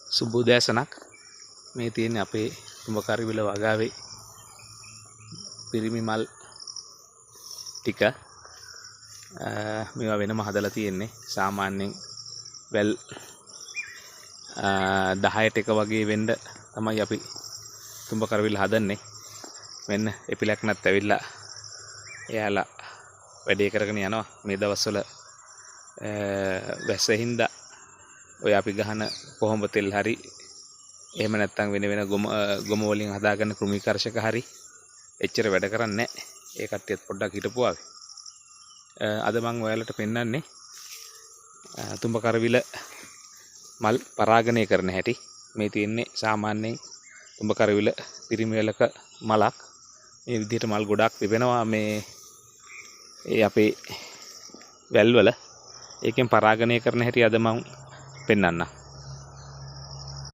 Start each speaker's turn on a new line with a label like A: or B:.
A: සුබෝදෑසනක්. මේ තියෙන්නේ අපේ තුඹකරිවිල වගාවේ පිරිමි මල් ටික. මේවා වෙනම හදලා තියෙන්නේ. සාමාන්‍යයෙන් වැල් 10ට එක වගේ වෙන්න තමයි අපි තුඹකරිවිල හදන්නේ. මෙන්න එපිලක්නත් ඇවිල්ලා එයාලා වැඩේ කරගෙන යනවා. මේ දවස්වල වැස්ස හින්දා ඔය අපි ගහන කොහොඹ තෙල් හරි එහෙම නැත්නම් වෙන වෙන ගොම වලින් හදාගන්න කෘමිකර්ෂක හරි එච්චර වැඩ කරන්නේ නැහැ. ඒ කට්ටියත් පොඩ්ඩක් හිටපුවාවේ. අද මම ඔයාලට පෙන්නන්නේ තුඹකරිවිල මල් පරාගණය කරන හැටි. මේ තියෙන්නේ සාමාන්‍යයෙන් තුඹකරිවිල පිරිමිවලක මලක්. මේ විදිහට මල් ගොඩක් තිබෙනවා මේ අපේ වැල්වල. ඒකෙන් පරාගණය කරන හැටි අද මම පෙන්නන්නම්.